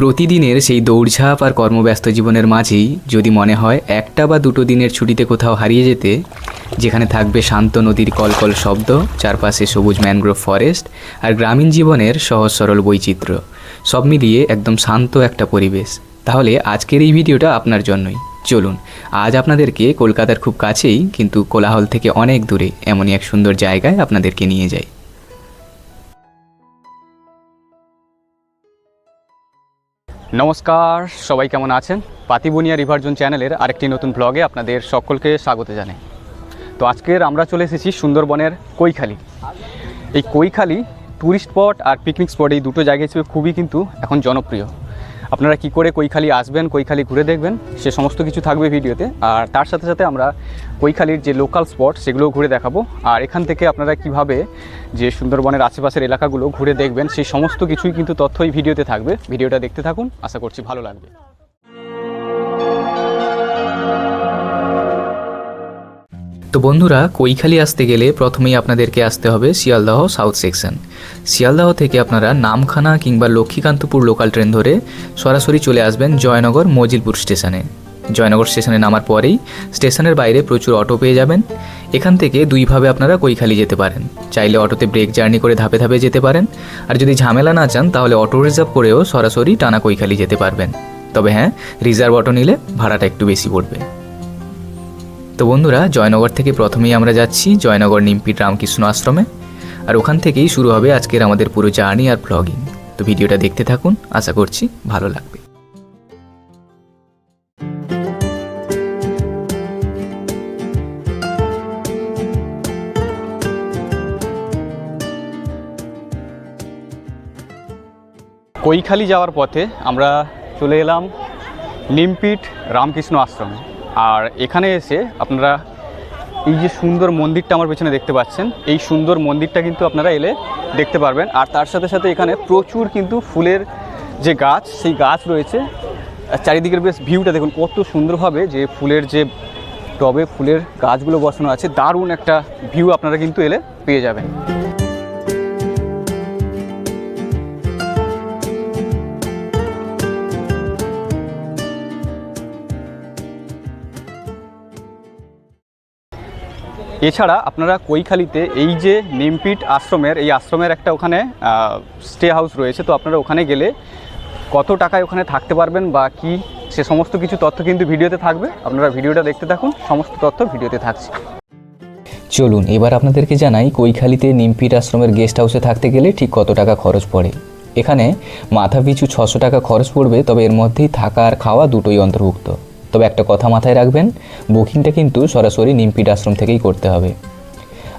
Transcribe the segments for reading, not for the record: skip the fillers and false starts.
প্রতিদিনের সেই দৌড়ঝাঁপ আর কর্মব্যস্ত জীবনের মাঝেই যদি মনে হয় একটা বা দুটো দিনের ছুটিতে কোথাও হারিয়ে যেতে, যেখানে থাকবে শান্ত নদীর কলকল শব্দ, চারপাশে সবুজ ম্যানগ্রোভ ফরেস্ট আর গ্রামীণ জীবনের সহজ সরল বৈচিত্র্য, সব মিলিয়ে একদম শান্ত একটা পরিবেশ, তাহলে আজকের এই ভিডিওটা আপনার জন্যই। চলুন আজ আপনাদেরকে কলকাতার খুব কাছেই কিন্তু কোলাহল থেকে অনেক দূরে এমনই এক সুন্দর জায়গায় আপনাদেরকে নিয়ে যাই। নমস্কার, সবাই কেমন আছেন? পাতিবনিয়া রিভারজোন চ্যানেলের আরেকটি নতুন ব্লগে আপনাদের সকলকে স্বাগত জানাই। তো আজকের আমরা চলে এসেছি সুন্দরবনের কৈখালী। এই কৈখালী ট্যুরিস্ট স্পট আর পিকনিক স্পট এই দুটো জায়গা হিসেবে খুবই কিন্তু এখন জনপ্রিয়। আপনারা কি করে কৈখালী আসবেন, কৈখালী ঘুরে দেখবেন, সে সমস্ত কিছু থাকবে ভিডিওতে। আর তার সাথে সাথে আমরা কৈখালীর যে লোকাল স্পট সেগুলোও ঘুরে দেখাবো। আর এখান থেকে আপনারা কিভাবে যে সুন্দরবনের আশেপাশের এলাকাগুলো ঘুরে দেখবেন সেই সমস্ত কিছুই কিন্তু তথ্য এই ভিডিওতে থাকবে। ভিডিওটা দেখতে থাকুন, আশা করছি ভালো লাগবে। তো বন্ধুরা, কৈখালী আসতে গেলে প্রথমেই আপনাদেরকে আসতে হবে শিয়ালদহ সাউথ সেকশন। শিয়ালদহ থেকে আপনারা নামখানা কিংবা লক্ষ্মীকান্তপুর লোকাল ট্রেন ধরে সরাসরি চলে আসবেন জয়নগর মজিলপুর স্টেশনে। জয়নগর স্টেশনে নামার পরেই স্টেশনের বাইরে প্রচুর অটো পেয়ে যাবেন। এখান থেকে দুইভাবে আপনারা কৈখালী যেতে পারেন। চাইলে অটোতে ব্রেক জার্নি করে ধাপে ধাপে যেতে পারেন, আর যদি ঝামেলা না চান তাহলে অটো রিজার্ভ করেও সরাসরি টানা কৈখালী যেতে পারবেন। তবে হ্যাঁ, রিজার্ভ অটো নিলে ভাড়াটা একটু বেশি পড়বে। তো বন্ধুরা, জয়নগর থেকে প্রথমেই আমরা যাচ্ছি জয়নগর নিমপিট রামকৃষ্ণ আশ্রমে, আর ওখান থেকেই শুরু হবে আজকের আমাদের পুরো জার্নি আর ব্লগিং। তো ভিডিওটা দেখতে থাকুন, আশা করছি ভালো লাগবে। কৈখালী যাওয়ার পথে আমরা চলে এলাম নিমপিট রামকৃষ্ণ আশ্রমে। আর এখানে এসে আপনারা এই যে সুন্দর মন্দিরটা আমার পেছনে দেখতে পাচ্ছেন, এই সুন্দর মন্দিরটা কিন্তু আপনারা এলে দেখতে পারবেন। আর তার সাথে সাথে এখানে প্রচুর কিন্তু ফুলের যে গাছ, সেই গাছ রয়েছে। চারিদিকের বেশ ভিউটা দেখুন কত সুন্দরভাবে, যে ফুলের যে টবে ফুলের গাছগুলো বসানো আছে, দারুণ একটা ভিউ আপনারা কিন্তু এলে পেয়ে যাবেন। এছাড়া আপনারা কৈখালীতে এই যে নিমপিট আশ্রমের, এই আশ্রমের একটা ওখানে স্টে হাউস রয়েছে। তো আপনারা ওখানে গেলে কত টাকায় ওখানে থাকতে পারবেন বা কি, সে সমস্ত কিছু তথ্য কিন্তু ভিডিওতে থাকবে। আপনারা ভিডিওটা দেখতে থাকুন, সমস্ত তথ্য ভিডিওতে থাকছে। চলুন এবার আপনাদেরকে জানাই কৈখালীতে নিমপিট আশ্রমের গেস্ট হাউসে থাকতে গেলে ঠিক কত টাকা খরচ পড়ে। এখানে মাথা পিছু 600 টাকা খরচ পড়বে, তবে এর মধ্যেই থাকা আর খাওয়া দুটোই অন্তর্ভুক্ত। তবে একটা কথা মাথায় রাখবেন, বুকিংটা কিন্তু সরাসরি নিমপিট আশ্রম থেকেই করতে হবে।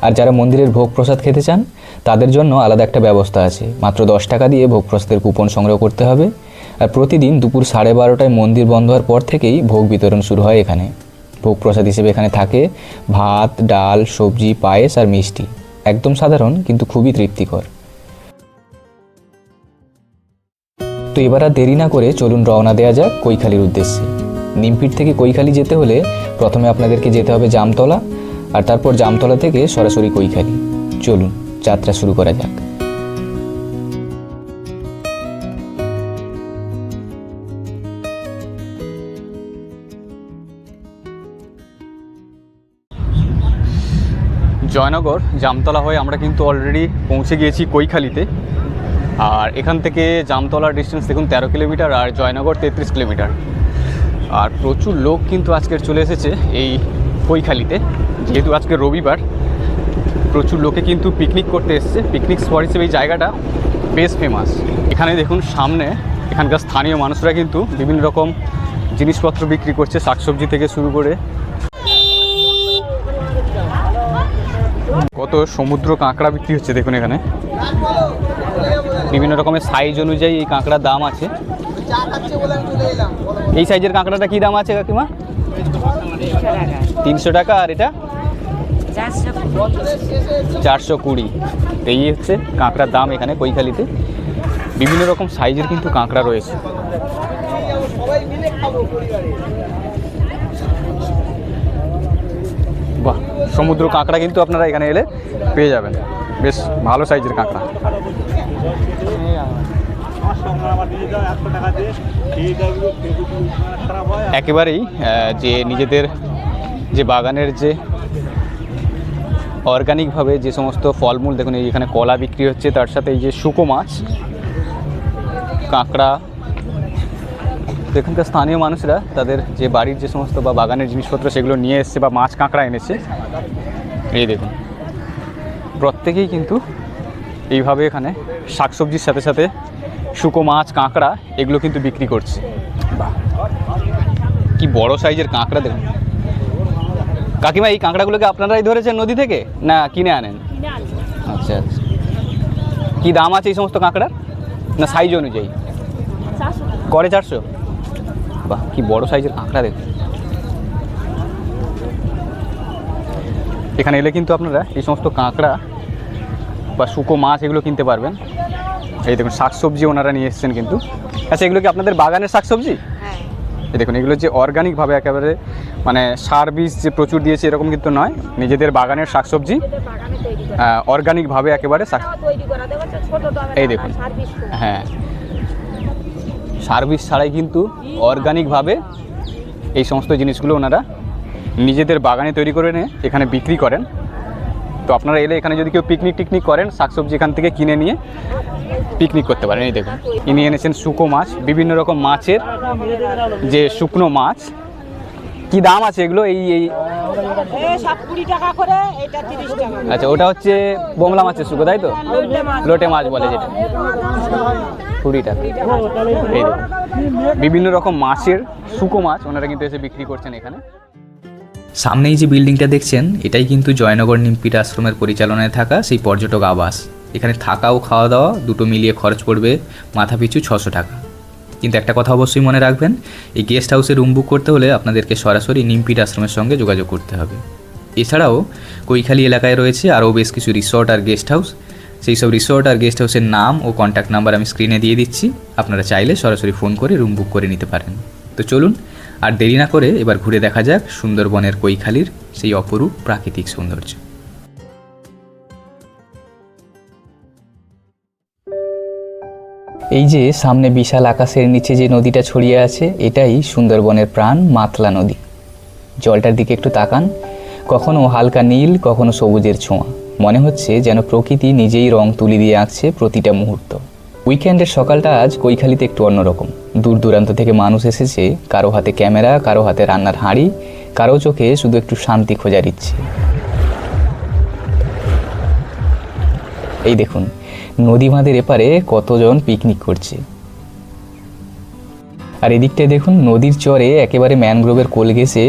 আর যারা মন্দিরের ভোগ প্রসাদ খেতে চান তাদের জন্য আলাদা একটা ব্যবস্থা আছে। মাত্র 10 টাকা দিয়ে ভোগ প্রসাদের কুপন সংগ্রহ করতে হবে। আর প্রতিদিন দুপুর 12:30টায় মন্দির বন্ধ হওয়ার পর থেকেই ভোগ বিতরণ শুরু হয় এখানে। ভোগ প্রসাদ হিসেবে এখানে থাকে ভাত, ডাল, সবজি, পায়েস আর মিষ্টি। একদম সাধারণ কিন্তু খুবই তৃপ্তিকর। তো এবার আর দেরি না করে চলুন রওনা দেওয়া যাক কৈখালীর উদ্দেশ্যে। নিমপিট থেকে কৈখালী যেতে হলে প্রথমে আপনাদেরকে যেতে হবে জামতলা, আর তারপর জামতলা থেকে সরাসরি কৈখালী। চলুন যাত্রা শুরু করা যাক। জয়নগর জামতলা হয়ে আমরা কিন্তু অলরেডি পৌঁছে গিয়েছি কৈখালীতে। আর এখান থেকে জামতলার ডিস্টেন্স দেখুন 13 কিলোমিটার, আর জয়নগর 33 কিলোমিটার। আর প্রচুর লোক কিন্তু আজকের চলে এসেছে এই কৈখালীতে, যেহেতু আজকে রবিবার। প্রচুর লোকে কিন্তু পিকনিক করতে এসেছে। পিকনিক স্পট হিসেবে এই জায়গাটা বেশ ফেমাস। এখানে দেখুন সামনে এখানকার স্থানীয় মানুষরা কিন্তু বিভিন্ন রকম জিনিসপত্র বিক্রি করছে, শাকসবজি থেকে শুরু করে। কত সমুদ্র কাঁকড়া বিক্রি হচ্ছে দেখুন এখানে। বিভিন্ন রকমের সাইজ অনুযায়ী এই কাঁকড়ার দাম আছে। এই সাইজের কাঁকড়াটা কি দাম আছে কাকিমা? 300 টাকা। আর এটা 420। এই হচ্ছে কাঁকড়ার দাম এখানে কৈখালীতে। বিভিন্ন রকম সাইজের কিন্তু কাঁকড়া রয়েছে। বাহ, সমুদ্র কাঁকড়া কিন্তু আপনারা এখানে এলে পেয়ে যাবেন, বেশ ভালো সাইজের কাঁকড়া। একেবারেই যে নিজেদের যে বাগানের যে অর্গানিকভাবে যে সমস্ত ফলমূল, দেখুন এই এখানে কলা বিক্রি হচ্ছে, তার সাথে এই যে শুকো মাছ, কাঁকড়া। এখানকার স্থানীয় মানুষরা তাদের যে বাড়ির যে সমস্ত বা বাগানের জিনিসপত্র সেগুলো নিয়ে এসছে বা মাছ কাঁকড়া এনেছে। এই দেখুন প্রত্যেকেই কিন্তু এইভাবে এখানে শাকসবজির সাথে সাথে শুকো মাছ কাঁকড়া এগুলো কিন্তু বিক্রি করছে। বাহ, কি বড় সাইজের কাঁকড়া দেখুন। কাকিমা, এই কাঁকড়াগুলোকে আপনারাই ধরেছেন নদী থেকে না কিনে আনেন? আচ্ছা আচ্ছা, কী দাম আছে এই সমস্ত কাঁকড়ার, না সাইজ অনুযায়ী? করে 400। বাহ, কি বড় সাইজের কাঁকড়া দেখুন। এখানে এলে কিন্তু আপনারা এই সমস্ত কাঁকড়া বা শুকো মাছ এগুলো কিনতে পারবেন। এই দেখুন শাকসবজি ওনারা নিয়ে এসেছেন কিন্তু। আচ্ছা, এগুলো কি আপনাদের বাগানের শাকসবজি? এই দেখুন এগুলো যে অর্গানিকভাবে একেবারে মানে সার বীজ যে প্রচুর দিয়েছে এরকম কিন্তু নয়, নিজেদের বাগানের শাকসবজি অর্গানিকভাবে একেবারে। এই দেখুন, হ্যাঁ, সার বীজ ছাড়াই কিন্তু অর্গানিকভাবে এই সমস্ত জিনিসগুলো ওনারা নিজেদের বাগানে তৈরি করে এনে এখানে বিক্রি করেন। তো আপনারা এলে এখানে যদি কেউ পিকনিক টিকনিক করেন, শাকসবজি এখান থেকে কিনে নিয়ে পিকনিক করতে পারেন। এই দেখুন ইনি এনেছেন শুকো মাছ, বিভিন্ন রকম মাছের যে শুকনো মাছ। কি দাম আছে এগুলো? এই এই 20 টাকা করে, এটা 30 টাকা। আচ্ছা, ওটা হচ্ছে বোমলা মাছের শুকো, তাই তো? লোটে মাছ বলে যেটা, 20 টাকা। এই দেখুন বিভিন্ন রকম মাছের শুকো মাছ ওনারা কিন্তু এসে বিক্রি করছেন এখানে। সামনেই যে বিল্ডিংটা দেখছেন এটাই কিন্তু জয়নগর নিমপিট আশ্রমের পরিচালনায় থাকা সেই পর্যটক আবাস। এখানে থাকা ও খাওয়া দাওয়া দুটো মিলিয়ে খরচ পড়বে মাথাপিছু 600 টাকা। কিন্তু একটা কথা অবশ্যই মনে রাখবেন, এই গেস্ট হাউসে রুম বুক করতে হলে আপনাদেরকে সরাসরি নিমপিট আশ্রমের সঙ্গে যোগাযোগ করতে হবে। এছাড়াও কৈখালী এলাকায় রয়েছে আরও বেশ কিছু রিসর্ট আর গেস্ট হাউস। সেই সব রিসর্ট আর গেস্ট হাউসের নাম ও কন্ট্যাক্ট নাম্বার আমি স্ক্রিনে দিয়ে দিচ্ছি, আপনারা চাইলে সরাসরি ফোন করে রুম বুক করে নিতে পারেন। তো চলুন আর দেরি না করে এবার ঘুরে দেখা যাক সুন্দরবনের কৈখালীর সেই অপরূপ প্রাকৃতিক সৌন্দর্য। এই যে সামনে বিশাল আকাশের নিচে যে নদীটা ছড়িয়ে আছে, এটাই সুন্দরবনের প্রাণ মাতলা নদী। জলটার দিকে একটু তাকান, কখনো হালকা নীল, কখনো সবুজের ছোঁয়া। মনে হচ্ছে যেন প্রকৃতি নিজেই রং তুলি দিয়ে আঁকছে প্রতিটা মুহূর্ত। উইকেন্ডের সকালটা আজ কৈখালীতে একটু অন্যরকম। দূর দূরান্ত থেকে মানুষ এসেছে, কারো হাতে ক্যামেরা, কারো হাতে রান্নার হাঁড়ি, কারো চোখে শুধু একটু শান্তি খোঁজার ইচ্ছে। এই দেখুন নদী বাঁধের এপারে কতজন পিকনিক করছে, আর এদিকটায় দেখুন নদীর চরে একেবারে ম্যানগ্রোভের কোল ঘেঁষে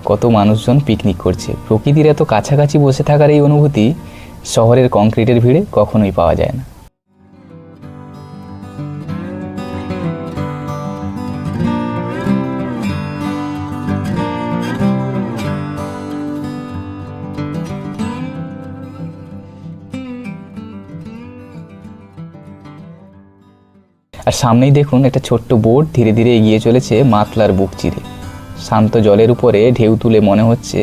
কত মানুষজন পিকনিক করছে। প্রকৃতির এত কাছাকাছি বসে থাকার এই অনুভূতি শহরের কংক্রিটের ভিড়ে কখনোই পাওয়া যায় না। আর সামনেই দেখুন একটা ছোট্ট বোট ধীরে ধীরে এগিয়ে চলেছে মাতলার বুক চিরে। শান্ত জলের উপরে ঢেউ তুলে মনে হচ্ছে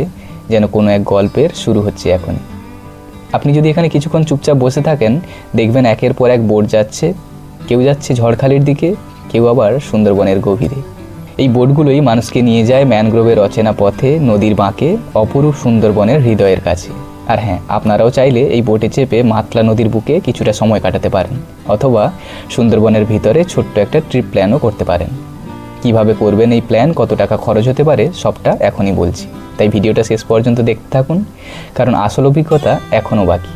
যেন কোনো এক গল্পের শুরু হচ্ছে এখনই। আপনি যদি এখানে কিছুক্ষণ চুপচাপ বসে থাকেন, দেখবেন একের পর এক বোট যাচ্ছে। কেউ যাচ্ছে ঝড়খালির দিকে, কেউ আবার সুন্দরবনের গভীরে। এই বোটগুলোই মানুষকে নিয়ে যায় ম্যানগ্রোভের অচেনা পথে, নদীর বাঁকে, অপরূপ সুন্দরবনের হৃদয়ের কাছে। আর হ্যাঁ, আপনারাও চাইলে এই বোটে চেপে মাতলা নদীর বুকে কিছুটা সময় কাটাতে পারেন, অথবা সুন্দরবনের ভিতরে ছোট্ট একটা ট্রিপ প্ল্যানও করতে পারেন। কিভাবে করবেন এই প্ল্যান, কত টাকা খরচ হতে পারে, সবটা এখনই বলছি। তাই ভিডিওটা শেষ পর্যন্ত দেখতে থাকুন, কারণ আসল অভিজ্ঞতা এখনও বাকি।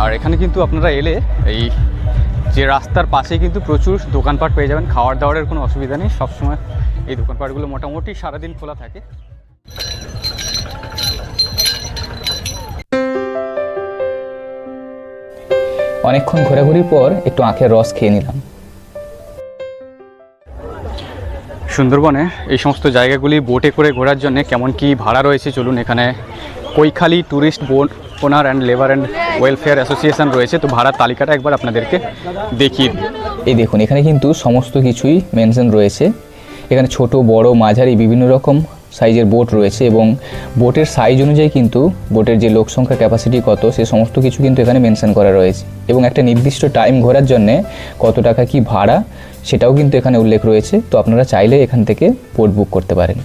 আর এখানে কিন্তু আপনারা এলে এই যে রাস্তার পাশে কিন্তু প্রচুর দোকানপাট পেয়ে যাবেন। খাওয়ার দাওয়ারের কোনো অসুবিধা নেই, সবসময় এই দোকানপাটগুলো মোটামুটি সারাদিন খোলা থাকে। অনেকক্ষণ ঘোরাঘুরির পর একটু আখের রস খেয়ে নিলাম। সুন্দরবনে এই সমস্ত জায়গাগুলি বোটে করে ঘোরার জন্য কেমন কি ভাড়া রয়েছে চলুন। এখানে Kaikhali tourist boat owner and labour and welfare association রয়েছে, তো ভাড়ার তালিকাটা একবার আপনাদেরকে দেখিয়ে দিই। এই দেখুন এখানে কিন্তু সমস্ত কিছুই মেনশন রয়েছে। এখানে ছোট বড় মাঝারি বিভিন্ন রকম সাইজের বোট রয়েছে এবং বোটের সাইজ অনুযায়ী কিন্তু বোটের যে লোক সংখ্যা ক্যাপাসিটি কত সে সমস্ত কিছু কিন্তু এখানে মেনশন করা রয়েছে এবং একটা নির্দিষ্ট টাইম ঘোরার জন্যে কত টাকা কি ভাড়া সেটাও কিন্তু এখানে উল্লেখ রয়েছে। তো আপনারা চাইলে এখান থেকে বোট বুক করতে পারেন।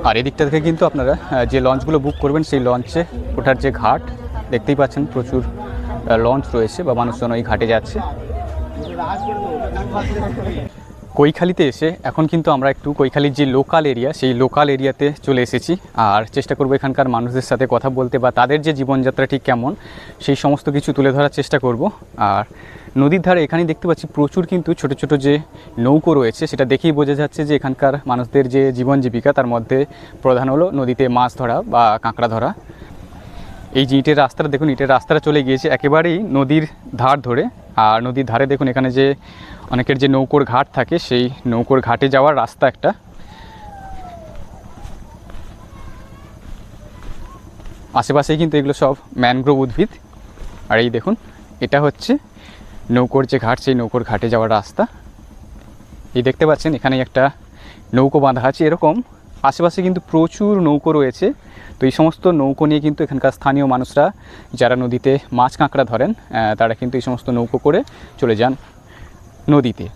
আর এদিকটা থেকে কিন্তু আপনারা যে লঞ্চগুলো বুক করবেন সেই লঞ্চে ওঠার যে ঘাট দেখতেই পাচ্ছেন, প্রচুর লঞ্চ রয়েছে বা মানুষজন ওই ঘাটে যাচ্ছে। কৈখালিতে এসে এখন কিন্তু আমরা একটু কৈখালির যে লোকাল এরিয়া সেই লোকাল এরিয়াতে চলে এসেছি আর চেষ্টা করব এখানকার মানুষদের সাথে কথা বলতে বা তাদের যে জীবনযাত্রা ঠিক কেমন সেই সমস্ত কিছু তুলে ধরার চেষ্টা করব। আর নদীর ধারে এখানেই দেখতে পাচ্ছি প্রচুর কিন্তু ছোট ছোট যে নৌকো রয়েছে, সেটা দেখেই বোঝা যাচ্ছে যে এখানকার মানুষদের যে জীবন জীবিকা তার মধ্যে প্রধান হলো নদীতে মাছ ধরা বা কাঁকড়া ধরা। এই যে ইটের রাস্তাটা দেখুন, ইটের রাস্তাটা চলে গিয়েছে একেবারেই নদীর ধার ধরে। আর নদীর ধারে দেখুন এখানে যে অনেকের যে নৌকোর ঘাট থাকে সেই নৌকোর ঘাটে যাওয়ার রাস্তা একটা। আশেপাশেই কিন্তু এগুলো সব ম্যানগ্রোভ উদ্ভিদ। আর এই দেখুন এটা হচ্ছে নৌকোর যে ঘাট সেই নৌকোর ঘাটে যাওয়ার রাস্তা। এই দেখতে পাচ্ছেন এখানে একটা নৌকো বাঁধা আছে। এরকম আশেপাশে কিন্তু প্রচুর নৌকো রয়েছে। তো এই সমস্ত নৌকো নিয়ে কিন্তু এখানকার স্থানীয় মানুষরা যারা নদীতে মাছ কাঁকড়া ধরেন তারা কিন্তু এই সমস্ত নৌকো করে চলে যান নদীতে।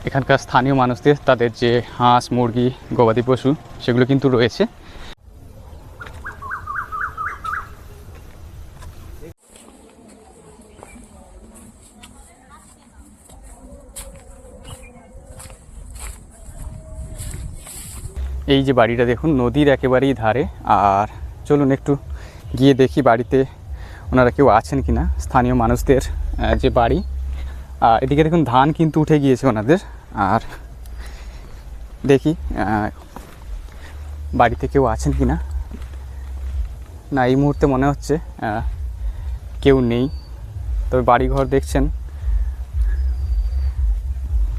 এখানকার স্থানীয় মানুষদের তাদের যে হাঁস মুরগি গবাদি পশু সেগুলো কিন্তু রয়েছে। এই যে বাড়িটা দেখুন নদীর একেবারেই ধারে। আর চলুন একটু গিয়ে দেখি বাড়িতে ওনারা কেউ আছেন কি না, স্থানীয় মানুষদের যে বাড়ি। আর এদিকে দেখুন ধান কিন্তু উঠে গিয়েছে ওনাদের। আর দেখি বাড়িতে কেউ আছেন কি না। না, এই মুহূর্তে মনে হচ্ছে কেউ নেই। তবে বাড়িঘর দেখছেন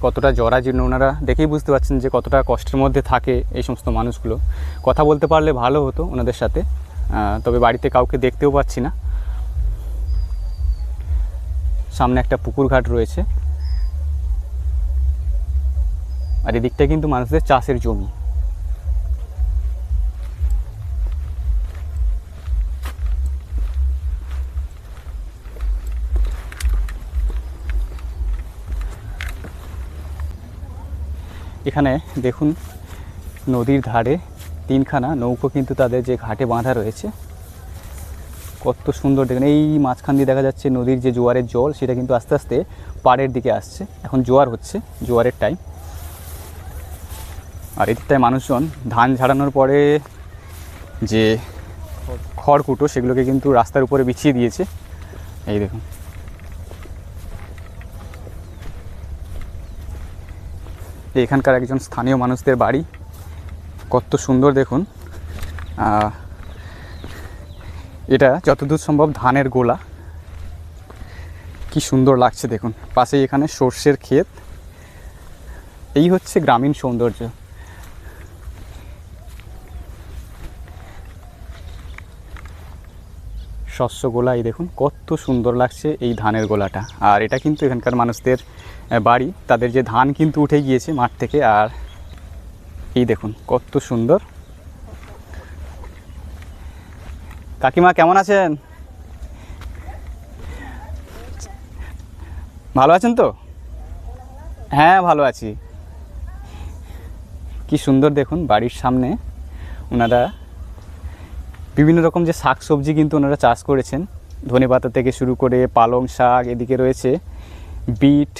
কতটা জরাজীর্ণ, ওনারা দেখেই বুঝতে পারছেন যে কতটা কষ্টের মধ্যে থাকে এই সমস্ত মানুষগুলো। কথা বলতে পারলে ভালো হতো ওনাদের সাথে, তবে বাড়িতে কাউকে দেখতেও পাচ্ছি না। সামনে একটা পুকুর ঘাট রয়েছে আর এদিকটা কিন্তু মানুষদের চাষের জমি। এখানে দেখুন নদীর ধারে তিনখানা নৌকো কিন্তু তাদের যে ঘাটে বাঁধা রয়েছে। কত সুন্দর দেখুন, এই মাঝখান দিয়ে দেখা যাচ্ছে নদীর যে জোয়ারের জল সেটা কিন্তু আস্তে আস্তে পাড়ের দিকে আসছে। এখন জোয়ার হচ্ছে, জোয়ারের টাইম। আর এদিকটায় মানুষজন ধান ঝাড়ানোর পরে যে খড়কুটো সেগুলোকে কিন্তু রাস্তার উপরে বিছিয়ে দিয়েছে। এই দেখুন এখানকার একজন স্থানীয় মানুষদের বাড়ি। কত সুন্দর দেখুন, এটা যতদূর সম্ভব ধানের গোলা। কি সুন্দর লাগছে দেখুন, পাশেই এখানে সর্ষের ক্ষেত। এই হচ্ছে গ্রামীণ সৌন্দর্য। শস্য গোলা, এই দেখুন কত সুন্দর লাগছে এই ধানের গোলাটা। আর এটা কিন্তু এখানকার মানুষদের বাড়ি। তাদের যে ধান কিন্তু উঠে গিয়েছে মাঠ থেকে। আর এই দেখুন কত সুন্দর। কাকিমা কেমন আছেন? ভালো আছেন তো? হ্যাঁ ভালো আছি। কি সুন্দর দেখুন বাড়ির সামনে ওনারা বিভিন্ন রকম যে শাক সবজি কিন্তু ওনারা চাষ করেছেন। ধনেপাতা থেকে শুরু করে পালং শাক, এদিকে রয়েছে বিট,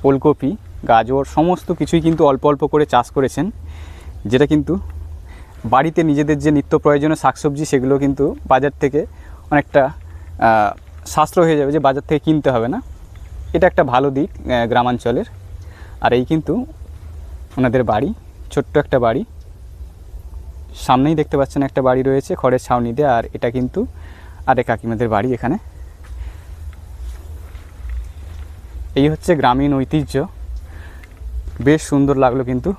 ওলকপি, গাজর, সমস্ত কিছুই কিন্তু অল্প অল্প করে চাষ করেছেন, যেটা কিন্তু বাড়িতে নিজেদের যে নিত্য প্রয়োজনীয় শাকসবজি সেগুলো কিন্তু বাজার থেকে অনেকটা সাশ্রয় হয়ে যাবে, যে বাজার থেকে কিনতে হবে না। এটা একটা ভালো দিক গ্রামাঞ্চলের। আর এই কিন্তু ওনাদের বাড়ি, ছোট্ট একটা বাড়ি। সামনেই দেখতে পাচ্ছেন একটা বাড়ি রয়েছে খড়ের ছাউনি দিয়ে। আর এটা কিন্তু আরেক কাকিমাদের বাড়ি। এখানে এই হচ্ছে গ্রামীণ ঐতিহ্য। বেশ সুন্দর লাগলো কিন্তু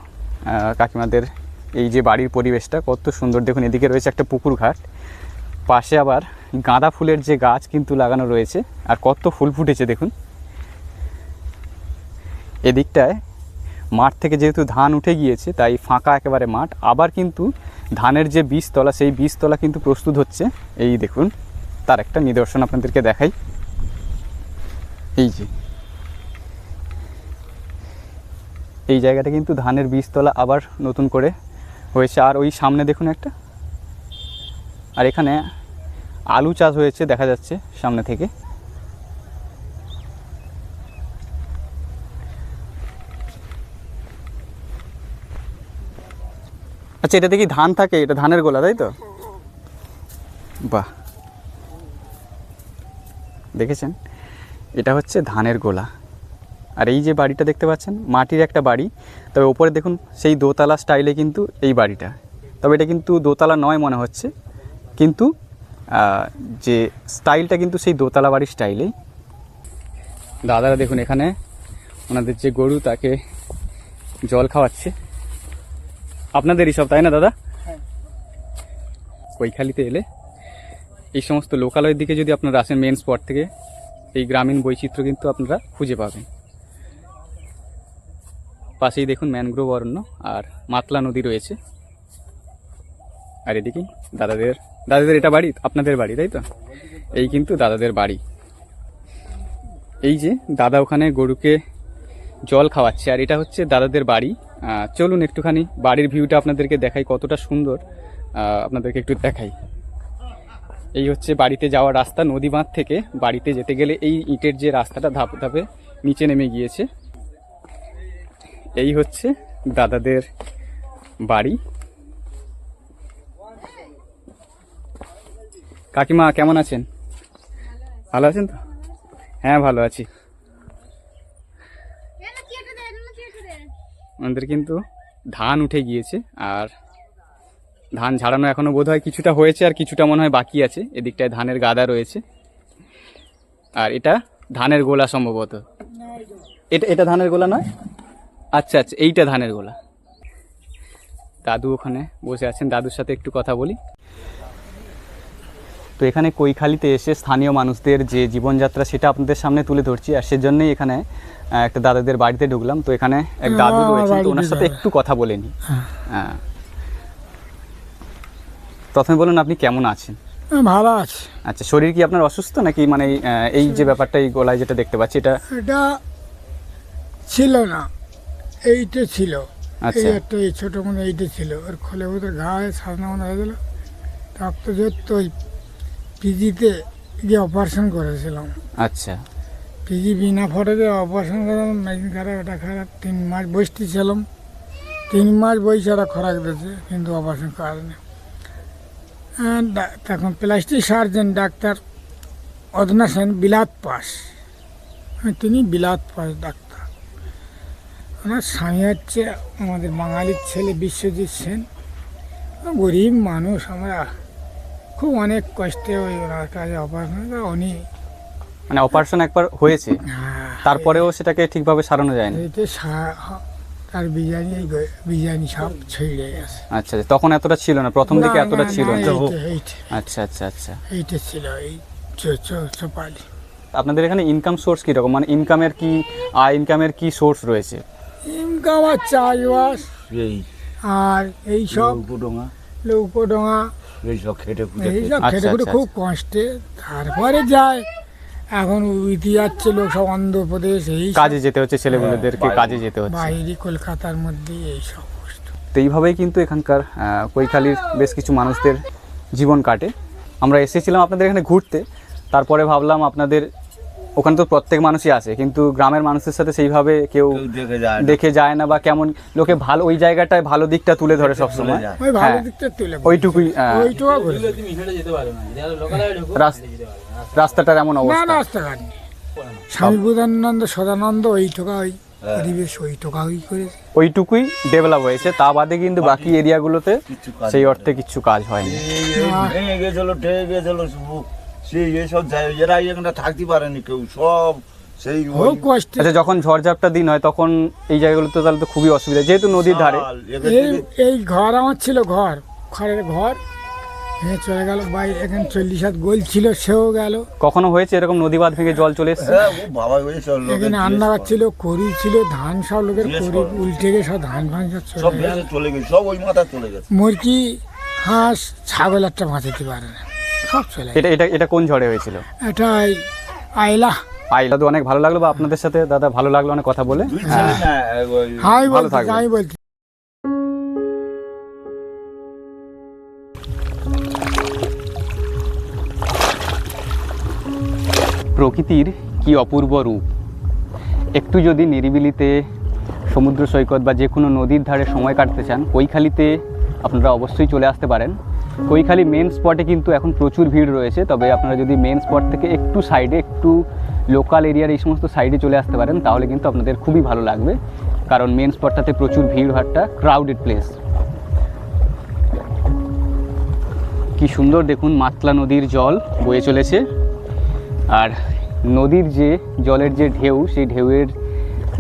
কাকিমাদের এই যে বাড়ির পরিবেশটা কত সুন্দর দেখুন। এদিকে রয়েছে একটা পুকুর ঘাট, পাশে আবার গাঁদা ফুলের যে গাছ কিন্তু লাগানো রয়েছে। আর কত ফুল ফুটেছে দেখুন। এদিকটায় মাঠ থেকে যেহেতু ধান উঠে গিয়েছে তাই ফাঁকা একেবারে মাঠ, আবার কিন্তু ধানের যে বীজতলা সেই বীজতলা কিন্তু প্রস্তুত হচ্ছে। এই দেখুন তার একটা নিদর্শন আপনাদেরকে দেখাই। এই যে এই জায়গাটা কিন্তু ধানের বীজতলা আবার নতুন করে হয়েছে। আর ওই সামনে দেখুন একটা, আর এখানে আলু চাষ হয়েছে দেখা যাচ্ছে সামনে থেকে। আচ্ছা, এটা দেখি ধান থাকে, এটা ধানের গোলা তাই তো? বাহ, দেখেছেন এটা হচ্ছে ধানের গোলা। আর এই যে বাড়িটা দেখতে পাচ্ছেন মাটির একটা বাড়ি, তবে ওপরে দেখুন সেই দোতলা স্টাইলে কিন্তু এই বাড়িটা, তবে এটা কিন্তু দোতলা নয় মনে হচ্ছে, কিন্তু যে স্টাইলটা কিন্তু সেই দোতলা বাড়ির স্টাইলেই। দাদারা দেখুন এখানে ওনাদের যে গরু তাকে জল খাওয়াচ্ছে। আপনাদেরই সব তাই না দাদা? কৈখালিতে এলে এই সমস্ত লোকালয়ের দিকে যদি আপনারা আসেন মেন স্পট থেকে, এই গ্রামীণ বৈচিত্র্য কিন্তু আপনারা খুঁজে পাবেন। পাশেই দেখুন ম্যানগ্রোভ অরণ্য আর মাতলা নদী রয়েছে। আর এদিকে দাদাদের এটা বাড়ি, আপনাদের বাড়ি তাই তো? এই কিন্তু দাদাদের বাড়ি। এই যে দাদা ওখানে গরুকে জল খাওয়াচ্ছে, আর এটা হচ্ছে দাদাদের বাড়ি। চলুন একটুখানি বাড়ির ভিউটা আপনাদেরকে দেখাই, কতটা সুন্দর আপনাদেরকে একটু দেখাই। এই হচ্ছে বাড়িতে যাওয়ার রাস্তা, নদী বাঁধ থেকে বাড়িতে যেতে গেলে এই ইটের যে রাস্তাটা ধাপে ধাপে নিচে নেমে গিয়েছে। এই হচ্ছে দাদাদের বাড়ি। কাকিমা কেমন আছেন? ভালো আছেন তো? হ্যাঁ ভালো আছি। আমাদের কিন্তু ধান উঠে গিয়েছে, আর ধান ঝাড়ানো এখনো বোধ হয় কিছুটা হয়েছে আর কিছুটা মনে হয় বাকি আছে। এদিকটায় ধানের গাদা রয়েছে, আর এটা ধানের গোলা সম্ভবত। এটা ধানের গোলা নয়? আচ্ছা আচ্ছা, এইটা ধানের গোলা। দাদু ওখানে বসে আছেন, দাদুর সাথে একটু কথা বলি। তো এখানে কৈখালিতে এসে স্থানীয় মানুষদের যে জীবনযাত্রা সেটা আপনাদের সামনে তুলে ধরছি, আর সেজন্যই এখানে একটা দাদাদের বাড়িতে ঢুকলাম। তো এখানে এক দাদু রয়েছেন, তো ওনার সাথে একটু কথা বলে নিই। হ্যাঁ, প্রথমে বলুন আপনি কেমন আছেন? ভালো আছে। আচ্ছা, শরীর কি আপনার অসুস্থ নাকি? মানে এই যে ব্যাপারটা এই গলায় যেটা দেখতে পাচ্ছি এটা ছিল না, এইটা ছিল। আচ্ছা। এই একটা এই ছোট মনে এইটা ছিল, ওর খোলে বোধহয় ঘা হয়ে সাজনা মনে হয়ে গেল। তারপর যেহেতু ওই পিজিতে গিয়ে অপারেশন করেছিলাম। আচ্ছা। পিজি বিনা ফটোতে অপারেশন করলাম, মেশিন খারাপ, এটা খারাপ। 3 মাস বসতেছিলাম, 3 মাস বইছে, ওরা খোরাক দিয়েছে, কিন্তু অপারেশন করেনি। তখন plastic surgeon doctor Adna Sen বিলাত পাস, তিনি বিলাত পাস ডাক্তার। ওনার স্বামী হচ্ছে আমাদের বাঙালির ছেলে বিশ্বজিৎ সেন। গরিব মানুষ আমরা, খুব অনেক কষ্টে ওই ওনার কাছে অপারেশন। উনি মানে অপারেশন একবার হয়েছে, তারপরেও সেটাকে ঠিকভাবে সারানো যায়নি। তার বিরিয়ানি সব ছেড়ে গেছে। আচ্ছা, তখন এতটা ছিল না, প্রথম দিকে এতটা ছিল না। আচ্ছা আচ্ছা আচ্ছা, এইটা ছিল এই চোপালি। আপনাদের এখানে ইনকাম সোর্স কীরকম? মানে ইনকামের কি সোর্স রয়েছে? ইনকাম আর চাষবাস আর এইসব লৌকোডোঙা এইসব খেটে খুটে খুব কষ্টে তারপরে যায়। এখন উইতে যাচ্ছে লোক সব অন্ধ্রপ্রদেশ, এই কাজে যেতে হচ্ছে, ছেলেমেয়েদেরকে কাজে যেতে হচ্ছে বাইরে, কলকাতার মধ্যে এইসব কষ্ট। তো এইভাবেই কিন্তু এখানকার কৈখালির বেশ কিছু মানুষদের জীবন কাটে। আমরা এসেছিলাম আপনাদের এখানে ঘুরতে, তারপরে ভাবলাম আপনাদের ওখানে তো প্রত্যেক মানুষই আসে, কিন্তু গ্রামের মানুষের সাথে সেইভাবে কেউ দেখে যায় না, বা কেমন লোকে ভালো ওই জায়গাটায় ভালো দিকটা তুলে ধরে সবসময়। ওইটুকুই, রাস্তাটার এমন অবস্থা। রাস্তাঘাট স্বামী বুধানন্দ সদানন্দ ওইটুকা ওই পরিবেশ ওইটুকা ওই করেছে, ওইটুকুই ডেভেলপ হয়েছে। তা বাদে কিন্তু বাকি এরিয়াগুলোতে সেই অর্থে কিছু কাজ হয়নি। থাকতে পারেনি কেউ, সব সেই কষ্ট। আচ্ছা, যখন ঝড়ঝাপটা দিন হয় তখন এই জায়গাগুলোতে তাহলে তো খুবই অসুবিধা, যেহেতু নদীর ধারে। এই ঘর আমার ছিল, খড়ের ঘর, ভেঙে চলে গেল। ভাই এখানে 40 হাত গোল ছিল, সেও গেল। কখনো হয়েছে এরকম নদী বাঁধ ভেঙে জল চলে এসেছে? হ্যাঁ ও বাবা হয়েছে এখানে আন্নাবাদ ছিল, করি ছিল, ধান সব লোকের করি উল্টে গিয়ে সব ধান ফান সব সব চলে গেল। ভেসে চলে গেছে, সব ওই মাথা চলে গেছে। মুরগি, হাঁস, ছাগল একটা বাঁচাতে পারে না, সব চলে গেল। এটা এটা এটা কোন ঝড়ে হয়েছিল? এটা আইলা। আইলা তো অনেক ভালো লাগলো, বা আপনাদের সাথে দাদা ভালো লাগলো অনেক কথা বলে। দুই ছেলে না ওই হাই ভালো বলছি, থাকবেন। আমি বলছি। প্রকৃতির কি অপূর্ব রূপ। একটু যদি নিরিবিলিতে সমুদ্র সৈকত বা যে কোনো নদীর ধারে সময় কাটতে চান, কৈখালিতে আপনারা অবশ্যই চলে আসতে পারেন। কৈখালি মেন স্পটে কিন্তু এখন প্রচুর ভিড় রয়েছে, তবে আপনারা যদি মেন স্পট থেকে একটু সাইডে, একটু লোকাল এরিয়ার এই সমস্ত সাইডে চলে আসতে পারেন, তাহলে কিন্তু আপনাদের খুবই ভালো লাগবে, কারণ মেন স্পটটাতে প্রচুর ভিড়, একটা ক্রাউডেড প্লেস। কি সুন্দর দেখুন, মাতলা নদীর জল বয়ে চলেছে, আর নদীর যে জলের যে ঢেউ, সেই ঢেউয়ের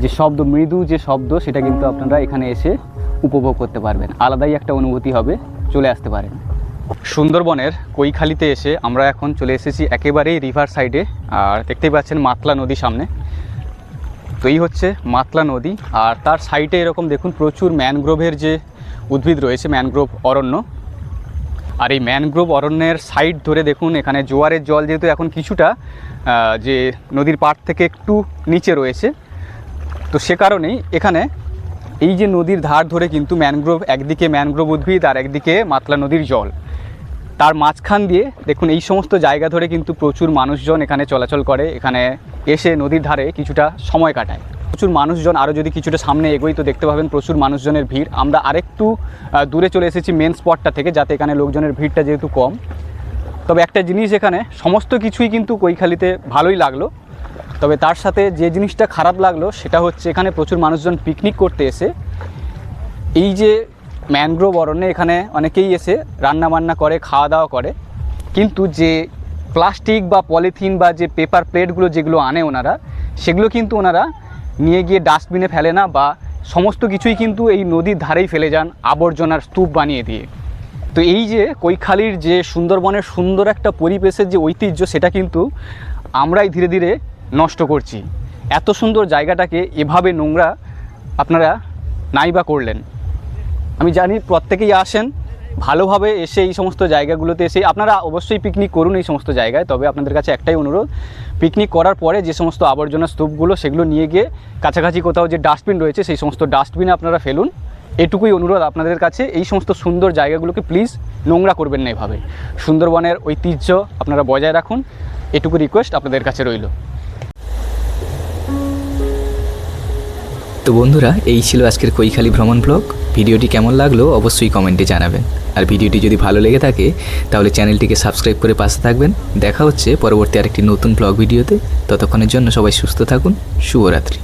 যে শব্দ, মৃদু যে শব্দ, সেটা কিন্তু আপনারা এখানে এসে উপভোগ করতে পারবেন। আলাদাই একটা অনুভূতি হবে, চলে আসতে পারেন। সুন্দরবনের কৈখালিতে এসে আমরা এখন চলে এসেছি একেবারেই রিভার সাইডে, আর দেখতেই পাচ্ছেন মাতলা নদী সামনে। তো এই হচ্ছে মাতলা নদী, আর তার সাইডে এরকম দেখুন প্রচুর ম্যানগ্রোভের যে উদ্ভিদ রয়েছে, ম্যানগ্রোভ অরণ্য। আর এই ম্যানগ্রোভ অরণ্যের সাইড ধরে দেখুন এখানে জোয়ারের জল যেহেতু এখন কিছুটা যে নদীর পাড় থেকে একটু নিচে রয়েছে, তো সে কারণেই এখানে এই যে নদীর ধার ধরে কিন্তু ম্যানগ্রোভ, একদিকে ম্যানগ্রোভ উদ্ভিদ আর একদিকে মাতলা নদীর জল, তার মাঝখান দিয়ে দেখুন এই সমস্ত জায়গা ধরে কিন্তু প্রচুর মানুষজন এখানে চলাচল করে, এখানে এসে নদীর ধারে কিছুটা সময় কাটায়। প্রচুর মানুষজন, আরও যদি কিছুটা সামনে এগোই তো দেখতে পাবেন প্রচুর মানুষজনের ভিড়। আমরা আরেকটু দূরে চলে এসেছি মেন স্পটটা থেকে, যাতে এখানে লোকজনের ভিড়টা যেহেতু কম। তবে একটা জিনিস, এখানে সমস্ত কিছুই কিন্তু কৈখালিতে ভালোই লাগলো, তবে তার সাথে যে জিনিসটা খারাপ লাগলো সেটা হচ্ছে এখানে প্রচুর মানুষজন পিকনিক করতে এসে এই যে ম্যানগ্রোভ অরণ্যে এখানে অনেকেই এসে রান্না বান্না করে, খাওয়া দাওয়া করে, কিন্তু যে প্লাস্টিক বা পলিথিন বা যে পেপার প্লেটগুলো যেগুলো আনে ওনারা, সেগুলো কিন্তু ওনারা নিয়ে গিয়ে ডাস্টবিনে ফেলে না, বা সমস্ত কিছুই কিন্তু এই নদীর ধারেই ফেলে যান আবর্জনার স্তূপ বানিয়ে দিয়ে। তো এই যে কৈখালির যে সুন্দরবনের সুন্দর একটা পরিবেশের যে ঐতিহ্য, সেটা কিন্তু আমরাই ধীরে ধীরে নষ্ট করছি। এত সুন্দর জায়গাটাকে এভাবে নোংরা আপনারা নাই বা করলেন। আমি জানি প্রত্যেকেই আসেন, ভালোভাবে এসে এই সমস্ত জায়গাগুলোতে এসে আপনারা অবশ্যই পিকনিক করুন এই সমস্ত জায়গায়, তবে আপনাদের কাছে একটাই অনুরোধ, পিকনিক করার পরে যে সমস্ত আবর্জনা স্তূপগুলো সেগুলো নিয়ে গিয়ে কাছাকাছি কোথাও যে ডাস্টবিন রয়েছে সেই সমস্ত ডাস্টবিনে আপনারা ফেলুন। এটুকুই অনুরোধ আপনাদের কাছে। এই সমস্ত সুন্দর জায়গাগুলোকে প্লিজ নোংরা করবেন না এভাবে। সুন্দরবনের ঐতিহ্য আপনারা বজায় রাখুন, এটুকু রিকোয়েস্ট আপনাদের কাছে রইল। তো বন্ধুরা, এই ছিল আজকের কৈখালি ভ্রমণ ব্লগ। ভিডিওটি কেমন লাগলো অবশ্যই কমেন্টে জানাবেন, আর ভিডিওটি যদি ভালো লেগে থাকে তাহলে চ্যানেলটিকে সাবস্ক্রাইব করে পাশে থাকবেন। দেখা হচ্ছে পরবর্তী আরেকটি নতুন ব্লগ ভিডিওতে। ততক্ষণের জন্য সবাই সুস্থ থাকুন। শুভরাত্রি।